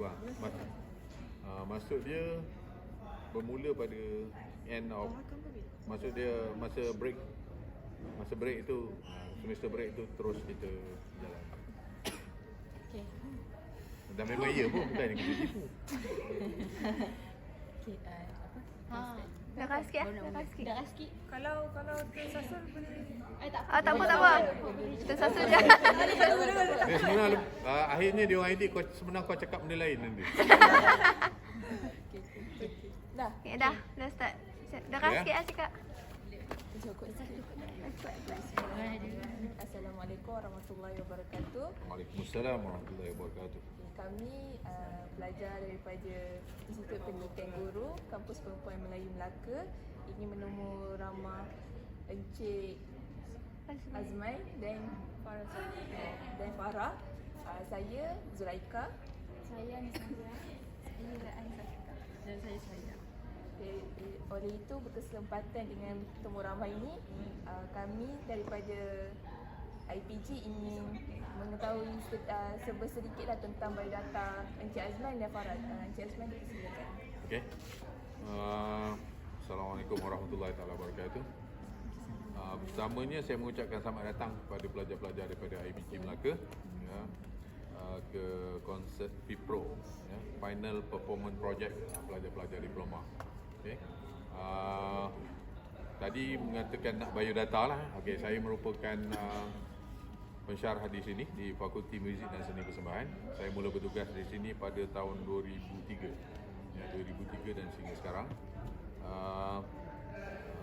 kurang. Maksud dia bermula pada end of, maksud dia masa break itu, semester break itu terus kita jalan. Okay. Dan memang iya pun, bukan yang kita tipu. Okay, Darah sikit lah. Darah sikit. Kalau tersasul boleh. Tak Tak apa. Tersasul je. Dia sebenarnya akhirnya dia orang edit, sebenarnya kau cakap benda lain nanti. Dah. Okay, dah start. Darah sikit lah cakap. Assalamualaikum warahmatullahi wabarakatuh. Waalaikumsalam warahmatullahi wabarakatuh. Kami pelajar daripada Institut Pendidikan Guru Kampus Perempuan Melayu Melaka. Ini menemu ramah Encik Azmai dan Farah. Saya Zulaika. Saya Nisania. Saya Anisha. Dan saya Syahida. Oleh itu berkesempatan dengan temu ramai ini, kami daripada IPG ingin mengetahui sedikitlah tentang biodata Encik Azman dan Farah. Encik Azman, dipersilakan. Okey. Assalamualaikum warahmatullahi wabarakatuh. Pertamanya saya mengucapkan selamat datang kepada pelajar-pelajar daripada IPG Melaka ke konsert PPRO, Final Performance Project pelajar-pelajar diploma. Okey. Tadi mengatakan nak biodata lah. Okey, saya merupakan pensyarah di sini di Fakulti Muzik dan Seni Persembahan. Saya mula bertugas di sini pada tahun 2003. 2003 dan sehingga sekarang.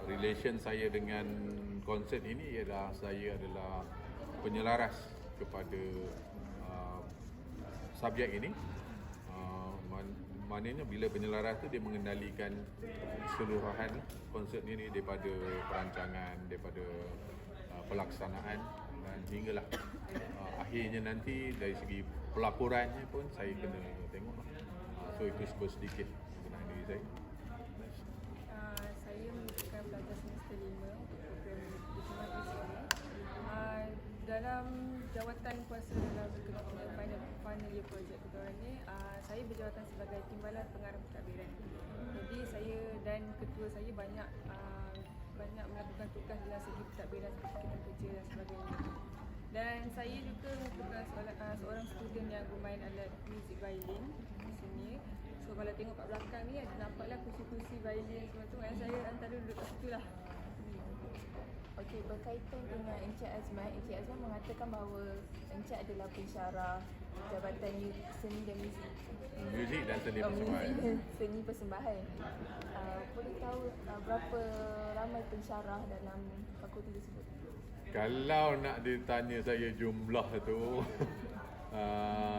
Relation saya dengan konsert ini ialah saya adalah penyelaras kepada subjek ini. Maknanya bila penyelaras tu dia mengendalikan keseluruhan konsert ini daripada perancangan, daripada pelaksanaan dan hinggalah akhirnya nanti dari segi pelaporannya pun saya kena tengok. So itu sedikit mengenai diri saya. Saya merupakan pelajar semester 5 untuk program diploma di sini. Dalam jawatan kuasa dalam final year project kita orang ni, saya berjawatan sebagai timbalan pengarah pentadbiran. Jadi saya dan ketua saya banyak melakukan tugas dalam segi pentadbiran seperti kita kerja dan sebagainya. Dan saya juga merupakan seorang student yang bermain alat muzik violin di sini. So kalau tengok kat belakang ni ada nampaklah kursi-kursi violin semua tu, saya antara duduk kat situ lah. Okey, berkaitan dengan Encik Azman mengatakan bahawa Encik adalah pensyarah Jabatan Seni dan Muzik. Muzik dan Seni Persembahan. Seni Persembahan. Boleh tahu berapa ramai pensyarah dalam fakulti tersebut? Kalau nak ditanya saya jumlah tu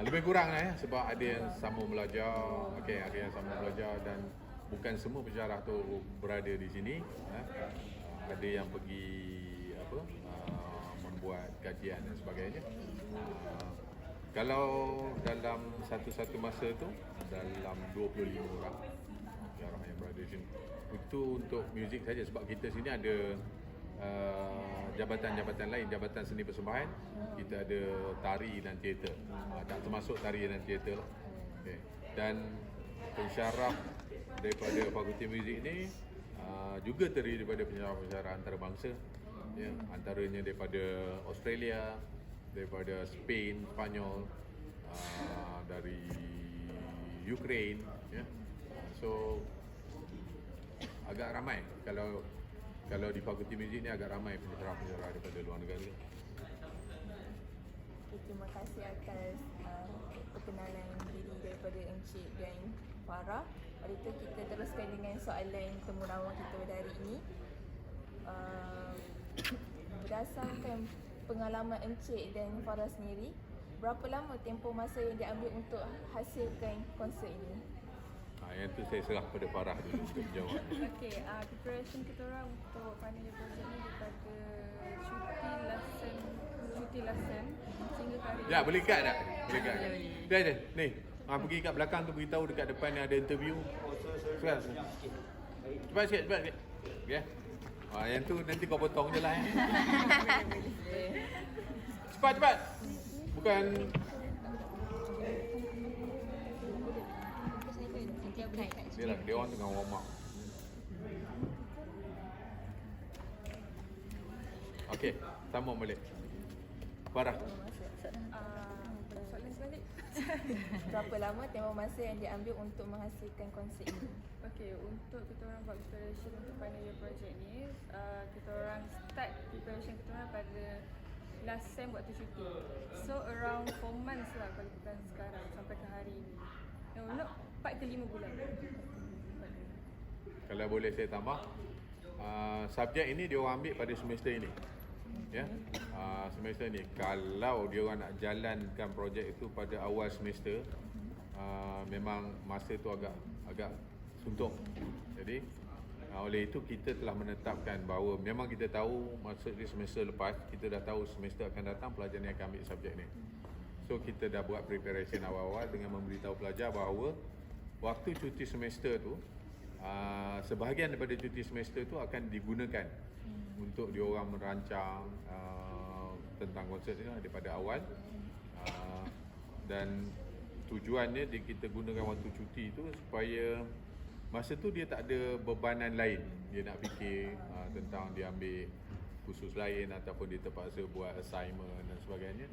lebih kurang lah sebab ada yang sama belajar, okey, ada yang sama belajar dan bukan semua pensyarah tu berada di sini. Ada yang pergi membuat kajian dan sebagainya. Kalau dalam satu masa tu dalam 25 orang pensyarah yang berada di sini. Itu untuk muzik saja sebab kita sini ada jabatan-jabatan lain, jabatan seni persembahan, kita ada tari dan teater. Tak termasuk tari dan teater lah. Okay. Dan pensyarah daripada Fakulti Muzik ni juga terdiri daripada pensyarah-pensyarah antarabangsa, ya, antaranya daripada Australia, daripada Spain, Spanyol, dari Ukraine, ya. So agak ramai kalau di Fakulti Muzik ni agak ramai pensyarah-pensyarah daripada luar negara. Terima kasih atas perkenalan diri daripada Encik dan Farah. Hari itu kita teruskan dengan soalan temu ramah kita pada hari ini. Berdasarkan pengalaman Encik dan Farah sendiri, berapa lama tempoh masa yang diambil untuk hasilkan konsert ini? Yang tu saya serah pada Farah dulu untuk menjawab. Okey, preparation kita orang untuk final year project ni daripada cuti lesen sehingga hari Ya, boleh kat tak? Boleh kat. Dah je. Ni, pergi kat belakang tu beritahu dekat depan ni ada interview. Cepat sikit. Ya. Yang tu nanti kau potong je lah. Cepat. Bukan Dia orang tengah warm up. Okey, sambung balik. Farah. Soalan sebalik. Berapa lama tempoh masa yang diambil untuk menghasilkan konsep ini? Okay, untuk kita orang buat preparation untuk final year project ni, kita orang start preparation kita orang pada last sem waktu cuti. So around 4 months lah kalau bukan sekarang sampai ke hari ni. No, 4 ke 5 bulan. Kalau boleh saya tambah, subjek ini dia orang ambil pada semester ini. Ya, semester ni. Kalau dia orang nak jalankan projek itu pada awal semester, memang masa tu agak suntuk. Jadi oleh itu kita telah menetapkan bahawa memang kita tahu maksud di semester lepas, kita dah tahu semester akan datang pelajar ni akan ambil subjek ni. So kita dah buat preparation awal-awal dengan memberitahu pelajar bahawa waktu cuti semester tu, sebahagian daripada cuti semester tu akan digunakan untuk diorang merancang tentang konsep ni daripada awal, dan tujuannya kita gunakan waktu cuti tu supaya masa tu dia tak ada bebanan lain. Dia nak fikir tentang dia ambil khusus lain ataupun dia terpaksa buat assignment dan sebagainya.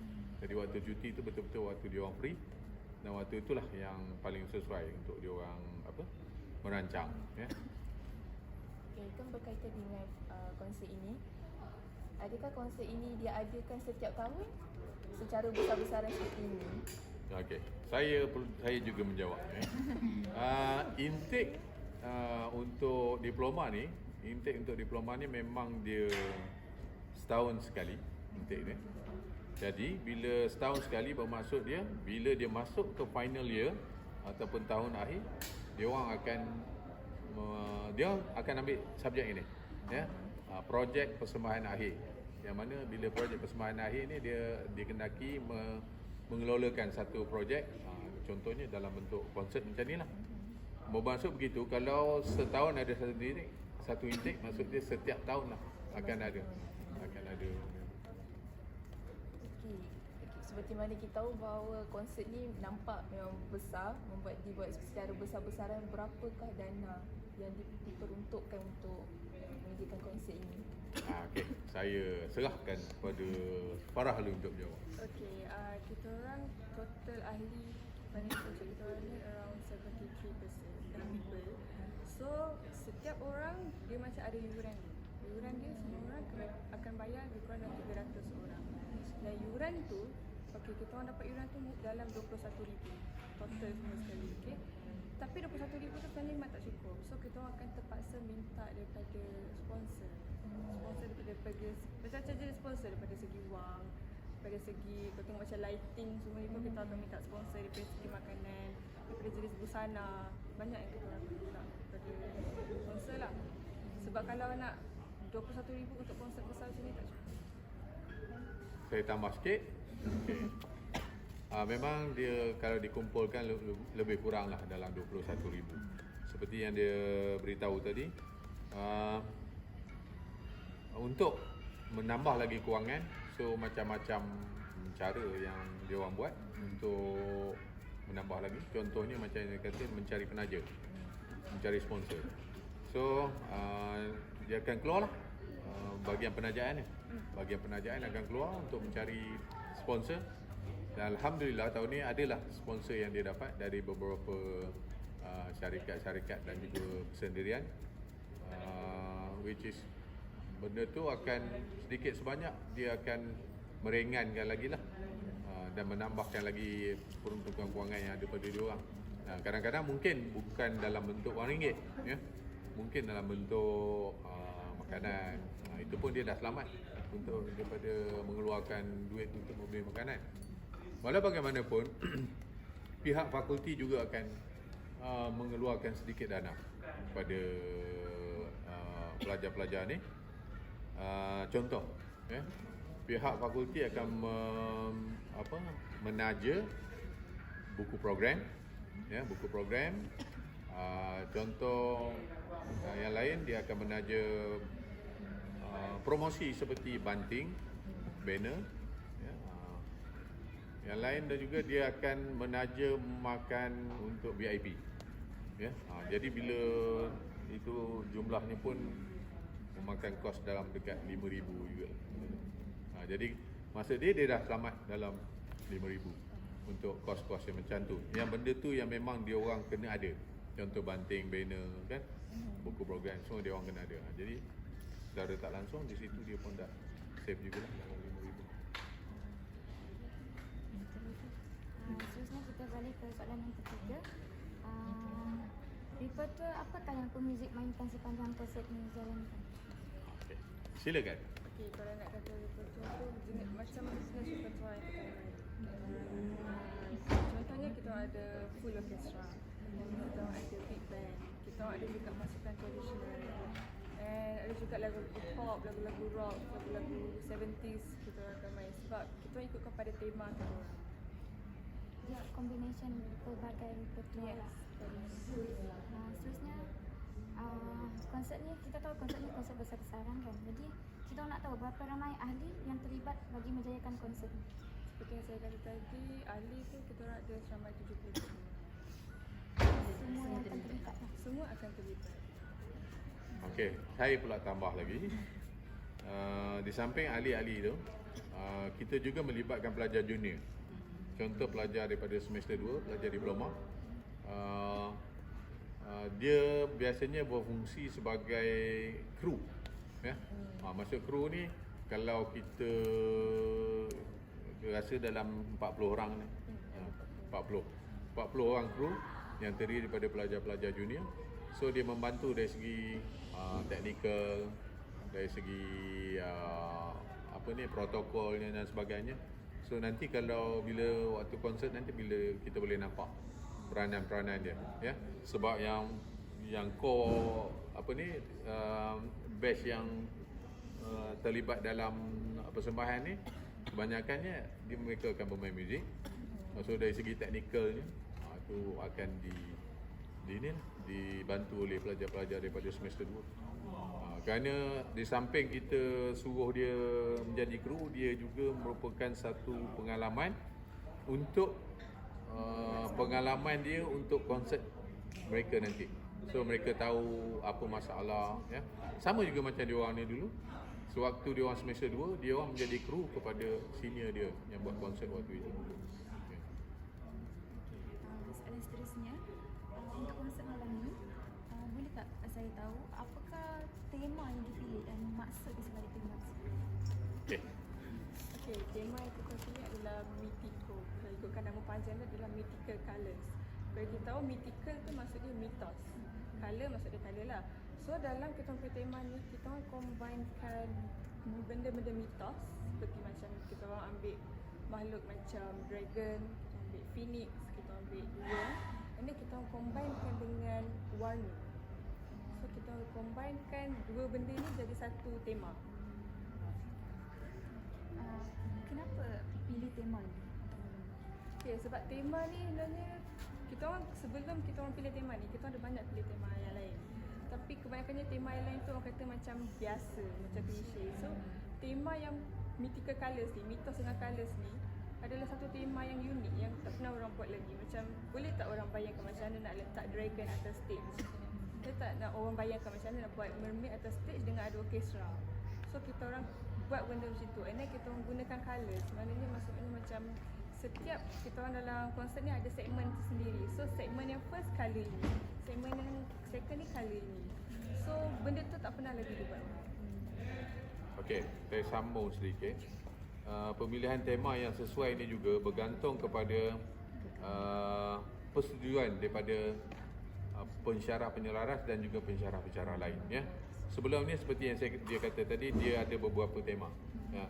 Jadi waktu cuti tu betul-betul waktu dia orang free, dan waktu itulah yang paling sesuai untuk dia orang merancang, ya. Okay, kan berkaitan dengan konsep ini, adakah konsep ini dia adakan setiap tahun secara besar-besaran seperti ini? Okey, saya juga menjawab. Intake untuk diploma ni, memang dia setahun sekali intake ni. Jadi bila setahun sekali bermaksud dia bila dia masuk ke final year ataupun tahun akhir, dia orang akan ambil subjek ini, ya. Projek persembahan akhir. Yang mana bila projek persembahan akhir ni dia dikenaki mengelolakan satu projek, contohnya dalam bentuk konsert macam ni lah. Bermaksud begitu, kalau setahun ada satu intake, maksud dia setiap tahun lah akan ada. Okay. Seperti mana kita tahu bahawa konsert ni nampak memang besar, dibuat secara besar-besaran. Berapakah dana yang diperuntukkan untuk menyediakan konsert ini? Okey, saya serahkan kepada Farah dulu untuk menjawab. Okay, kita orang total ahli final project kita orang ni around 73% people. So setiap orang dia macam ada yuran. Yuran dia semua orang akan bayar lebih kurang dalam 300 orang. Dan yuran tu, okay, kita orang dapat yuran tu dalam 21,000 total semua sekali, okay. Tapi 21,000 tu sebenarnya memang tak cukup. So kita orang akan terpaksa minta daripada sponsor. Sponsor daripada macam-macam jenis sponsor, daripada segi wang, daripada segi kau tengok macam lighting semua ni pun kita akan minta sponsor, daripada segi makanan, daripada jenis busana, banyak yang kita akan minta daripada sponsor lah. Sebab kalau nak 21,000 untuk konsert besar macam ni tak cukup. Saya tambah sikit. Okay. Memang dia kalau dikumpulkan lebih kurang lah dalam 21,000. Seperti yang dia beritahu tadi, untuk menambah lagi kewangan, so macam-macam cara yang dia orang buat untuk menambah lagi. Contohnya macam yang dia kata, mencari penaja, mencari sponsor. So dia akan keluar lah bahagian penajaan ni. Bahagian penajaan akan keluar untuk mencari sponsor. Dan Alhamdulillah tahun ni adalah sponsor yang dia dapat dari beberapa syarikat-syarikat dan juga persendirian, which is benda tu akan sedikit sebanyak dia akan meringankan lagi lah, dan menambahkan lagi peruntukan kewangan yang ada pada diorang. Kadang-kadang mungkin bukan dalam bentuk wang ringgit, ya, mungkin dalam bentuk makanan. Itu pun dia dah selamat untuk daripada mengeluarkan duit untuk membeli makanan. Walau bagaimanapun pihak fakulti juga akan mengeluarkan sedikit dana kepada pelajar-pelajar ni. Contoh, ya, pihak fakulti akan menaja buku program, ya, buku program. Contoh yang lain, dia akan menaja promosi seperti banting, banner, ya. Yang lain dan juga dia akan menaja makan untuk VIP. ya. Jadi bila itu jumlahnya pun memakan kos dalam dekat 5,000 juga. Jadi maksud dia dah selamat dalam 5,000 untuk kos-kos yang macam tu. Yang benda tu yang memang dia orang kena ada. Contoh banting, banner kan, buku program semua dia orang kena ada. Jadi secara tak langsung di situ dia pun dah save juga lah dalam 5,000. Seterusnya kita balik ke soalan yang ketiga. Repertoire apakah yang pemuzik mainkan sepanjang konsert ini dijalankan? Okay. Silakan. Okay, kalau nak kata repertoire tu jenis macam jenis repertoire yang kita main. Contohnya kita ada full orchestra, kita ada big band, kita ada juga masukan tradisional, and ada juga lagu-lagu pop, lagu-lagu rock, lagu-lagu 70s kita akan main sebab kita ikutkan pada tema kita orang. Ya, combination pelbagai repertoire. Yes. Seterusnya konsert ni, kita tahu konsert ni konsert besar-besaran kan. Jadi kita nak tahu berapa ramai ahli yang terlibat bagi menjayakan konsert ni. Seperti yang saya kata tadi, ahli tu kita orang ada selama 70 orang. Semua yang akan terlibat lah. Semua akan terlibat. Okey, saya pula tambah lagi. Di samping ahli-ahli tu, kita juga melibatkan pelajar junior. Contoh pelajar daripada semester 2, pelajar diploma. Dia biasanya berfungsi sebagai kru. Ya. Maksud kru ni kalau kita rasa dalam 40 orang ni. 40 orang kru yang terdiri daripada pelajar-pelajar junior. So dia membantu dari segi teknikal, dari segi protokolnya dan sebagainya. So nanti kalau bila waktu konsert nanti bila kita boleh nampak peranan-peranan dia, ya. Sebab yang core batch yang terlibat dalam persembahan ni kebanyakannya mereka akan bermain muzik. So dari segi teknikalnya itu akan dibantu oleh pelajar-pelajar daripada semester 2. Kerana di samping kita suruh dia menjadi kru, dia juga merupakan satu pengalaman untuk pengalaman dia untuk konsert mereka nanti. So mereka tahu apa masalah, ya. Sama juga macam dia orang ni dulu. Sewaktu dia orang semester 2, dia orang menjadi kru kepada senior dia yang buat konsert waktu itu. Okay. Soalan seterusnya, untuk konsert malam ni, boleh tak saya tahu apakah tema yang dipilih dan maksud di sebalik tema tersebut? Okay. Okey, tema yang kita pilih adalah Mythical. Kalau ikutkan nama panjang dia adalah Mythical Colours. Kalau kita tahu mythical tu maksudnya mitos. Colour maksudnya colour lah. So dalam kita punya tema ni, kita orang combinekan benda-benda mitos seperti macam kita orang ambil makhluk macam dragon, kita ambil phoenix, kita ambil lion. And then kita orang combinekan dengan warna. So kita orang combinekan dua benda ni jadi satu tema. Kenapa pilih tema ni? Okay, sebab tema ni sebenarnya kita orang sebelum kita orang pilih tema ni, kita orang ada banyak pilih tema yang lain. Tapi kebanyakannya tema yang lain tu orang kata macam biasa, macam klise. So tema yang mythical colours ni, mitos dengan colours ni adalah satu tema yang unik yang tak pernah orang buat lagi. Macam boleh tak orang bayangkan macam mana nak letak dragon atas stage? Boleh tak nak orang bayangkan macam mana nak buat mermaid atas stage dengan ada orkestra? So kita orang buat benda macam tu. And then kita orang gunakan colours. Maknanya maksudnya macam setiap kita orang dalam konsert ni ada segmen tersendiri. So segmen yang first colour ini, segmen yang second ni colour ini. So benda tu tak pernah lagi dibuat. Okey, saya sambung sedikit. Pemilihan tema yang sesuai ini juga bergantung kepada persetujuan daripada pensyarah penyelaras dan juga pensyarah bicara lain, ya. Sebelum ni seperti yang dia kata tadi, dia ada beberapa tema, ya.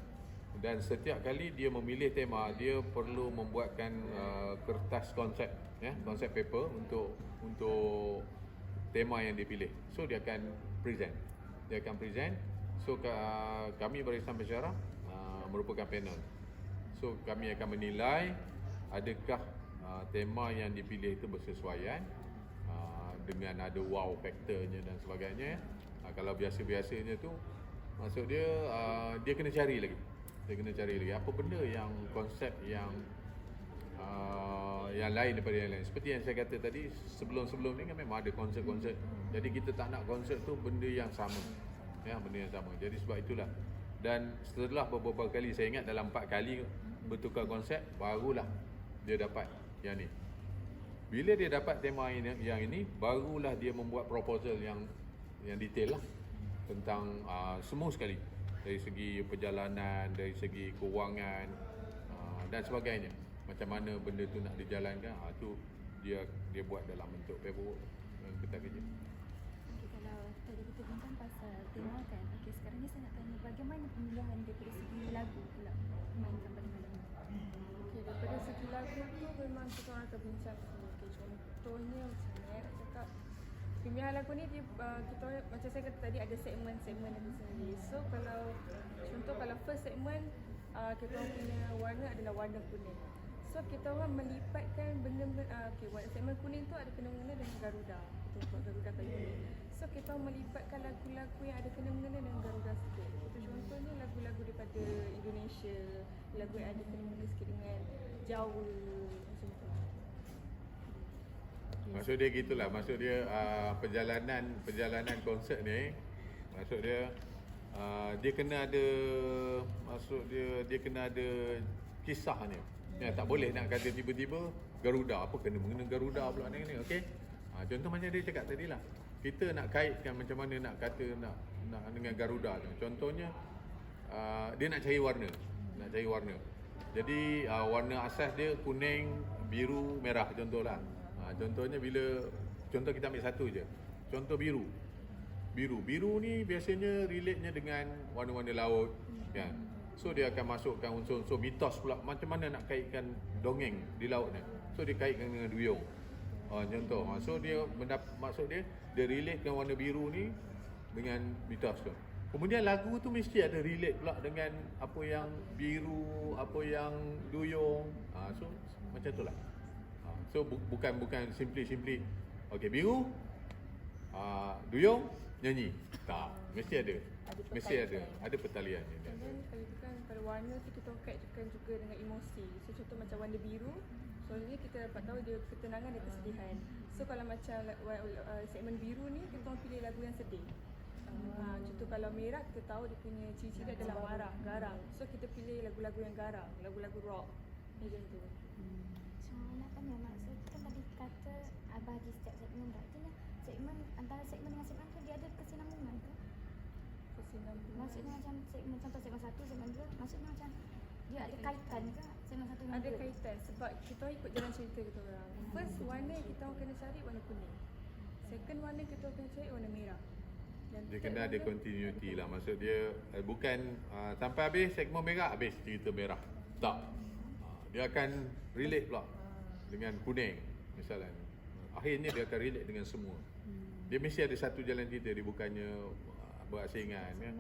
Dan setiap kali dia memilih tema, dia perlu membuatkan kertas konsep, ya, konsep paper untuk tema yang dipilih. So dia akan present. So kami barisan pensyarah merupakan panel. So kami akan menilai adakah tema yang dipilih itu bersesuaian dengan ada wow faktornya dan sebagainya. Kalau biasa-biasanya tu maksud dia dia kena cari lagi. Apa benda yang konsep yang yang lain daripada yang lain. Seperti yang saya kata tadi, sebelum-sebelum ni kan memang ada konsert-konsert. Jadi kita tak nak konsert tu benda yang sama. Ya, benda yang sama. Jadi sebab itulah. Dan setelah beberapa kali, saya ingat dalam 4 kali bertukar konsep, barulah dia dapat yang ni. Bila dia dapat tema yang ini, barulah dia membuat proposal yang detail lah tentang semua sekali, dari segi perjalanan, dari segi kewangan dan sebagainya. Macam mana benda tu nak dijalankan, tu dia buat dalam bentuk paperwork yang kita kerja. Okay, kalau tadi kita bincang pasal tema kan. Okey, sekarang ni saya nak tanya bagaimana pemilihan daripada segi lagu pula mainkan pada malam ni. Okay, daripada segi lagu tu memang kita orang akan bincang dulu. Okay, contohnya macam ni nak cakap, pemilihan lagu ni dia, kita orang, macam saya kata tadi, ada segmen-segmen itu sendiri. So kalau contoh, kalau first segment kita orang punya warna adalah warna kuning. So kita orang melipatkan benda-benda, segmen kuning tu ada kena-mengena dengan Garuda. Kita buat Garuda kayu kuning. So kita orang melipatkan lagu-lagu yang ada kena-mengena dengan Garuda sikit. Itu contohnya lagu-lagu daripada Indonesia, lagu yang ada kena-mengena sikit dengan Jawa, macam tu. Maksud dia gitulah, maksud dia perjalanan konsert ni, maksud dia dia kena ada, maksud dia kena ada kisahnya. Ya, tak boleh nak kata tiba-tiba Garuda, apa kena mengena Garuda pula ni, okey. Contoh macam dia cakap tadi lah. Kita nak kaitkan macam mana nak kata nak dengan Garuda tu. Contohnya dia nak cari warna. Jadi warna asas dia kuning, biru, merah contohlah. Contohnya contoh kita ambil satu je. Contoh biru. Biru ni biasanya relate-nya dengan warna-warna laut, kan. So dia akan masukkan unsur-unsur mitos pula, macam mana nak kaitkan dongeng di laut ni. So dia kaitkan dengan duyung. Contoh. So dia maksud dia relate dengan warna biru ni dengan mitos tu. Kemudian lagu tu mesti ada relate pula dengan apa yang biru, apa yang duyung. So macam tu lah. So bukan simply okey biru, duyung, nyanyi. Tak, mesti ada pertalian. Dan kalau itu kan, kalau warna tu kita kaitkan juga dengan emosi. So contoh macam warna biru, soalnya kita dapat tahu dia ketenangan dan kesedihan. So kalau macam segmen biru ni, kita orang pilih lagu yang sedih. Contoh kalau merah, kita tahu dia punya ciri-ciri adalah marah, garang. So kita pilih lagu-lagu yang garang, lagu-lagu rock macam tu. Macam nak tanya maksud kan tadi kata bagi setiap segmen tak? Artinya segmen antara segmen dengan segmen tu dia ada kesinambungan ke? Kesinambungan. Maksudnya macam segmen contoh segmen 1, segmen 2, maksudnya macam dia ada kaitan ke segmen 1 dengan 2? Ada kaitan sebab kita orang ikut jalan cerita kita orang. First warna yang kita orang kena cari warna kuning. Second warna kita orang kena cari warna merah. Dan Dia third kena ada warna- continuity lah. Maksud dia bukan sampai habis segmen merah, habis cerita merah. Tak. Dia akan relate pula dengan kuning misalnya. Akhirnya dia akan relate dengan semua. Dia mesti ada satu jalan cerita, dia bukannya berasingan. Ya.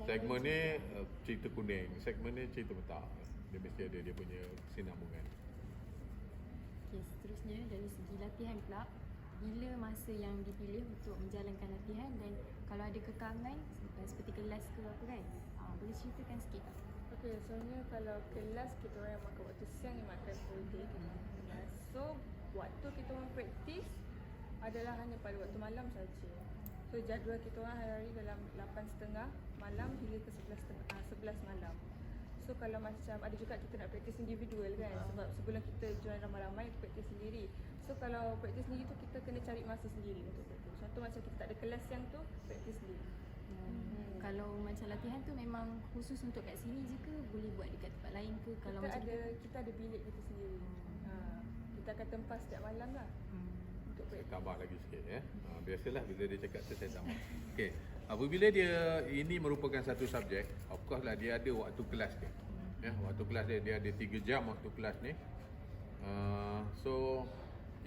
Segmen ni cerita kuning, segmen ni cerita petak. Dia mesti ada dia punya kesinambungan. Okey, seterusnya dari segi latihan pula, bila masa yang dipilih untuk menjalankan latihan dan kalau ada kekangan seperti kelas ke apa kan? Boleh ceritakan sikit tak? Okey, soalnya kalau kelas kita orang yang makan waktu siang yang makan full day kelas. So, waktu kita orang praktis adalah hanya pada waktu malam saja. So, jadual kita orang hari-hari dalam 8.30 malam hingga ke 11 malam. So, kalau macam ada juga kita nak praktis individual kan, sebab sebelum kita join ramai-ramai praktis sendiri. So, kalau praktis sendiri tu kita kena cari masa sendiri untuk praktis. Contoh macam kita tak ada kelas siang tu, praktis sendiri. Kalau macam latihan tu memang khusus untuk kat sini je ke? Boleh buat dekat tempat lain ke? Kalau macam Kita ada bilik kita sendiri. Kita akan tempah setiap malam lah untuk Saya praktis. tambah lagi sikit ya. Biasalah bila dia cakap tu saya tambah. Okey. Apabila dia ini merupakan satu subjek, of course lah dia ada waktu kelas dia. Ya, waktu kelas dia ada 3 jam waktu kelas ni. So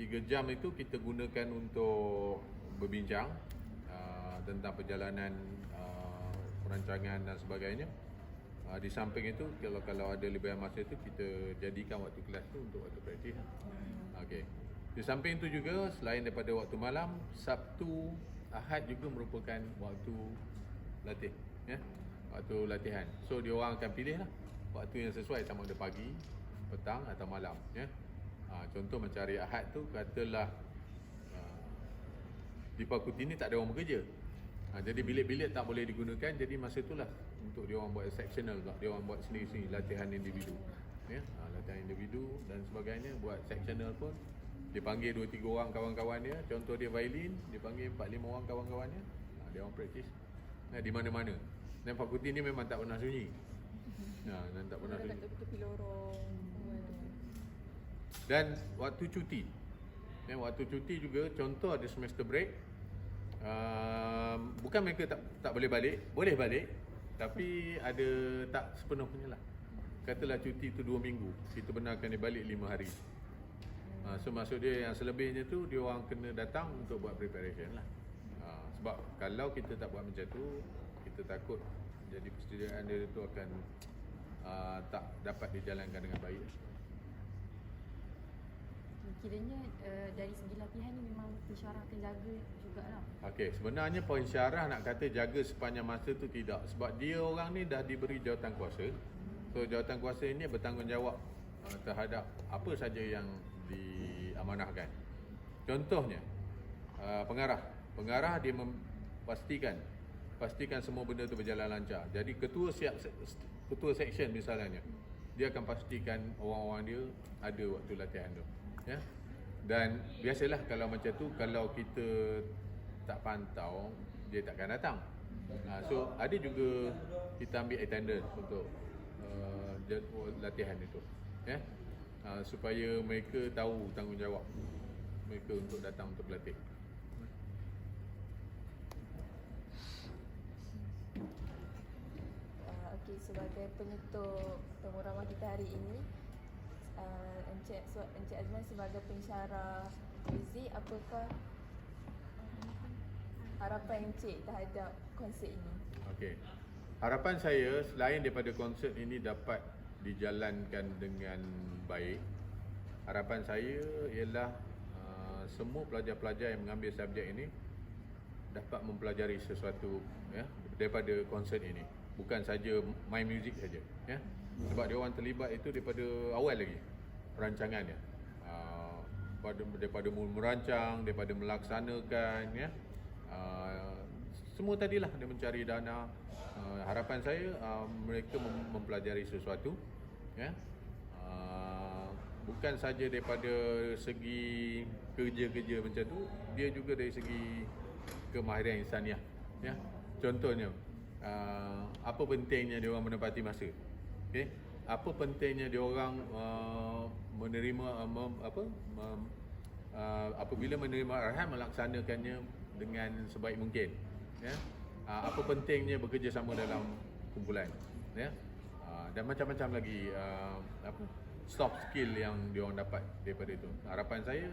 3 jam itu kita gunakan untuk berbincang tentang perjalanan perancangan dan sebagainya. Di samping itu kalau ada lebihan masa itu kita jadikan waktu kelas tu untuk waktu praktis. Okey. Di samping itu juga selain daripada waktu malam, Sabtu, Ahad juga merupakan waktu latih, ya. Waktu latihan. So dia orang akan pilih lah waktu yang sesuai sama ada pagi, petang atau malam, ya. Contoh macam hari Ahad tu, katalah di fakulti ni tak ada orang bekerja. Jadi bilik-bilik tak boleh digunakan, jadi masa itulah untuk dia orang buat sectional pula, dia orang buat sendiri-sendiri latihan individu. Latihan individu dan sebagainya, buat sectional pun dipanggil 2-3 orang kawan-kawan dia. Contoh dia violin, dipanggil 4-5 orang kawan-kawan dia. Dia orang praktis di mana-mana. Dan fakulti ni memang tak pernah sunyi. Dan tak pernah sunyi. Kat tepi-tepi lorong. Dan waktu cuti, waktu cuti juga, contoh ada semester break, bukan mereka tak boleh balik, boleh balik, tapi ada tak sepenuhnya lah. Katalah cuti tu 2 minggu, kita benarkan dia balik 5 hari. So maksud dia yang selebihnya tu dia orang kena datang untuk buat preparation lah. Sebab kalau kita tak buat macam tu, kita takut jadi persediaan dia tu akan tak dapat dijalankan dengan baik. Kiranya dari segi latihan ni memang pensyarah akan jaga jugalah. Okey, sebenarnya pensyarah nak kata jaga sepanjang masa tu tidak. Sebab dia orang ni dah diberi jawatan kuasa. So jawatan kuasa ini bertanggungjawab terhadap apa saja yang diamanahkan. Contohnya pengarah. Pengarah dia pastikan semua benda tu berjalan lancar. Jadi ketua section misalnya, dia akan pastikan orang-orang dia ada waktu latihan tu. Dan biasalah kalau macam tu, kalau kita tak pantau, dia takkan datang. So ada juga kita ambil attendance untuk latihan itu, supaya mereka tahu tanggungjawab mereka untuk datang untuk berlatih. Okey, sebagai penutup temu ramah kita hari ini, Encik Azman sebagai pensyarah muzik, apakah harapan Encik terhadap konsert ini? Okey. Harapan saya selain daripada konsert ini dapat dijalankan dengan baik, harapan saya ialah semua pelajar-pelajar yang mengambil subjek ini dapat mempelajari sesuatu daripada konsert ini. Bukan saja main muzik saja, sebab dia orang terlibat itu daripada awal lagi perancangannya, daripada merancang, daripada melaksanakan, semua tadilah dia mencari dana. Harapan saya mereka mempelajari sesuatu, bukan saja daripada segi kerja-kerja macam tu, dia juga dari segi kemahiran insaniah. Contohnya, apa pentingnya dia orang menepati masa, apa pentingnya dia orang menerima apabila menerima arahan, melaksanakannya dengan sebaik mungkin, apa pentingnya bekerjasama dalam kumpulan, dan macam-macam lagi soft skill yang dia orang dapat daripada itu. Harapan saya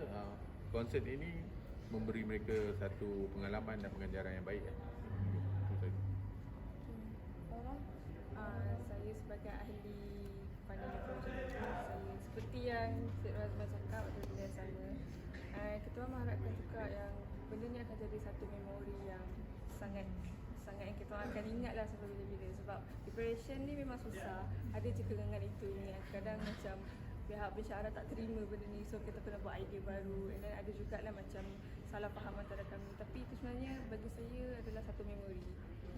konsert ini memberi mereka satu pengalaman dan pengajaran yang baik. Saya sebagai ahli final project itu, saya seperti yang Cik Razman cakap, ada benda yang sama. Ketua mengharapkan juga yang benda ni akan jadi satu memori yang sangat yang kita akan ingat lah sampai bila-bila. Sebab preparation ni memang susah, ada je kegangan itu ni. Kadang macam pihak pensyarah tak terima benda ni, so kita kena buat idea baru. Dan ada jugalah macam salah faham antara kami. Tapi itu sebenarnya bagi saya adalah satu memori.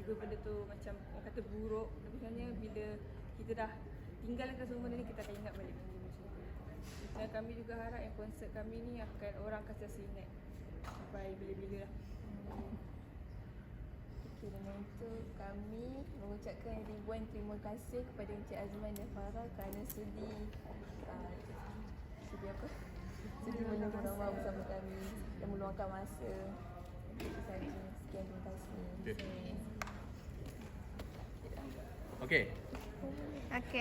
Juga benda tu macam orang kata buruk, tapi sebenarnya bila kita dah tinggalkan semua benda ni, kita akan ingat balik benda macam tu. Dan kami juga harap yang konsert kami ni akan orang akan sentiasa ingat sampai bila-bila lah. Okay, dengan itu kami mengucapkan ribuan terima kasih kepada Encik Azman dan Farah kerana sudi menemu ramah bersama kami dan meluangkan masa. Itu saja. Sekian, terima kasih. Okey. Okey.